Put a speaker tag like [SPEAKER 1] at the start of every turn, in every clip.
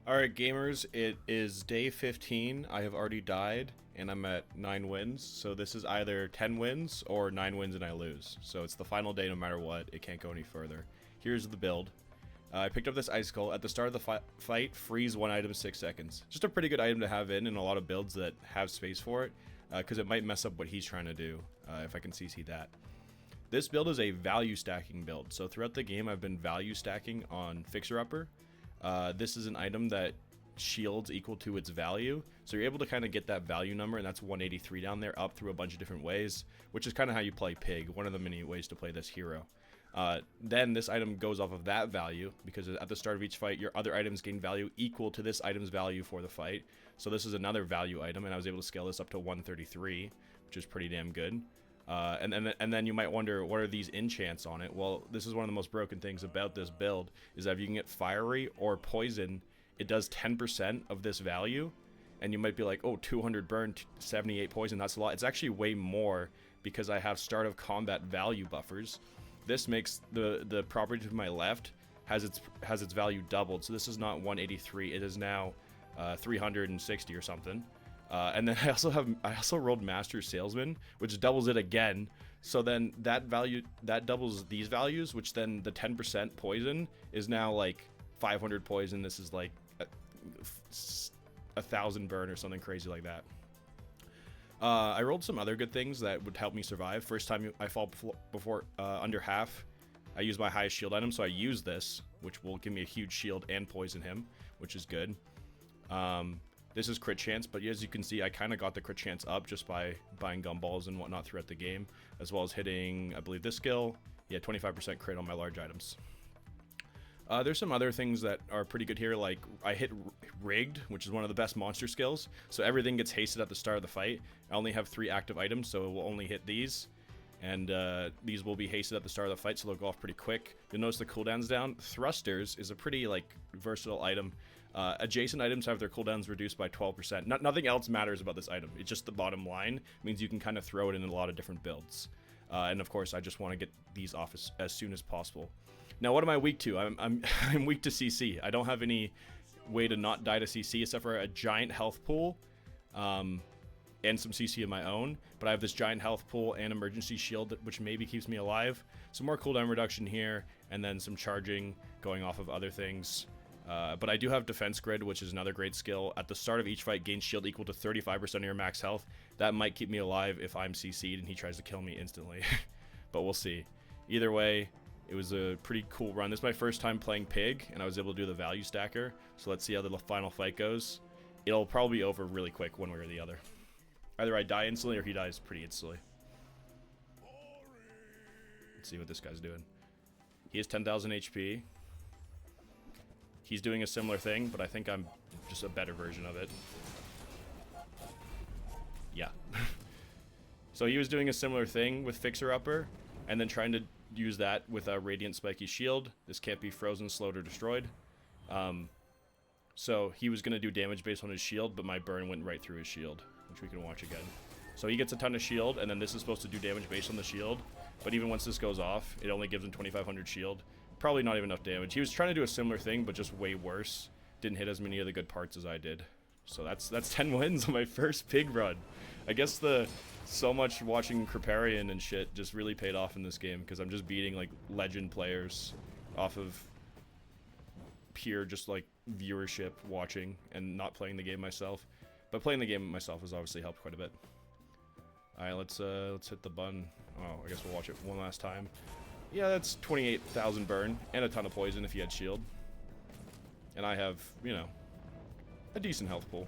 [SPEAKER 1] Alright, gamers, it is day 15. I have already died, and I'm at 9 wins. So this is either 10 wins or 9 wins and I lose. So it's the final day no matter what. It can't go any further. Here's the build. I picked up this Icicle. At the start of the fight, freeze one item 6 seconds. Just a pretty good item to have in a lot of builds that have space for it, because it might mess up what he's trying to do, if I can CC that. This build is a value stacking build. So throughout the game, I've been value stacking on Fixer Upper. This is an item that shields equal to its value, so you're able to kind of get that value number, and that's 183 down there, up through a bunch of different ways, which is kind of how you play Pig, one of the many ways to play this hero. Then this item goes off of that value, because at the start of each fight, your other items gain value equal to this item's value for the fight. So this is another value item, and I was able to scale this up to 133, which is pretty damn good. And then you might wonder, what are these enchants on it? Well, this is one of the most broken things about this build, is that if you can get Fiery or Poison, it does 10% of this value. And you might be like, oh, 200 burn, 78 poison, that's a lot. It's actually way more, because I have start of combat value buffers. This makes the property to my left has its value doubled. So this is not 183, it is now 360 or something. And then I also rolled Master Salesman, which doubles it again. So then that doubles these values, which then the 10% poison is now like 500 poison. This is like 1,000 burn or something crazy like that. I rolled some other good things that would help me survive. First time I fall before under half, I use my highest shield item, so I use this, which will give me a huge shield and poison him, which is good. This is crit chance, but as you can see, I kind of got the crit chance up just by buying gumballs and whatnot throughout the game, as well as hitting, I believe, this skill. Yeah, 25% crit on my large items. There's some other things that are pretty good here, like I hit Rigged, which is one of the best monster skills, so everything gets hasted at the start of the fight. I only have 3 active items, so it will only hit these, and these will be hasted at the start of the fight, so they'll go off pretty quick. You'll notice the cooldown's down. Thrusters is a pretty like versatile item. Adjacent items have their cooldowns reduced by 12%. Nothing else matters about this item. It's just the bottom line. It means you can kind of throw it in a lot of different builds. And of course, I just want to get these off as soon as possible. Now, what am I weak to? I'm weak to CC. I don't have any way to not die to CC except for a giant health pool and some CC of my own. But I have this giant health pool and emergency shield, which maybe keeps me alive. Some more cooldown reduction here, and then some charging going off of other things. But I do have Defense Grid, which is another great skill. At the start of each fight, gain shield equal to 35% of your max health. That might keep me alive if I'm CC'd and he tries to kill me instantly. But we'll see. Either way, it was a pretty cool run. This is my first time playing Pig, and I was able to do the value stacker. So let's see how the final fight goes. It'll probably be over really quick one way or the other. Either I die instantly or he dies pretty instantly. Let's see what this guy's doing. He has 10,000 HP. He's doing a similar thing, but I think I'm just a better version of it. Yeah. So he was doing a similar thing with Fixer Upper, and then trying to use that with a Radiant Spiky Shield. This can't be frozen, slowed, or destroyed. So he was going to do damage based on his shield, but my burn went right through his shield, which we can watch again. So he gets a ton of shield, and then this is supposed to do damage based on the shield. But even once this goes off, it only gives him 2,500 shield. Probably not even enough damage. He was trying to do a similar thing, but just way worse. Didn't hit as many of the good parts as I did. So that's 10 wins on my first Pig run. I guess so much watching Kripparrian and shit just really paid off in this game, because I'm just beating like legend players off of pure just like viewership watching and not playing the game myself. But playing the game myself has obviously helped quite a bit. Alright, let's hit the button. Oh, I guess we'll watch it one last time. Yeah, that's 28,000 burn and a ton of poison if you had shield. And I have, you know, a decent health pool.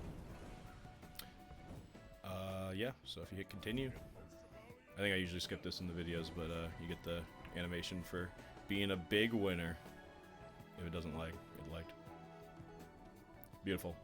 [SPEAKER 1] Yeah, so if you hit continue, I think I usually skip this in the videos, but you get the animation for being a big winner. If it doesn't lag, it lagged. Beautiful.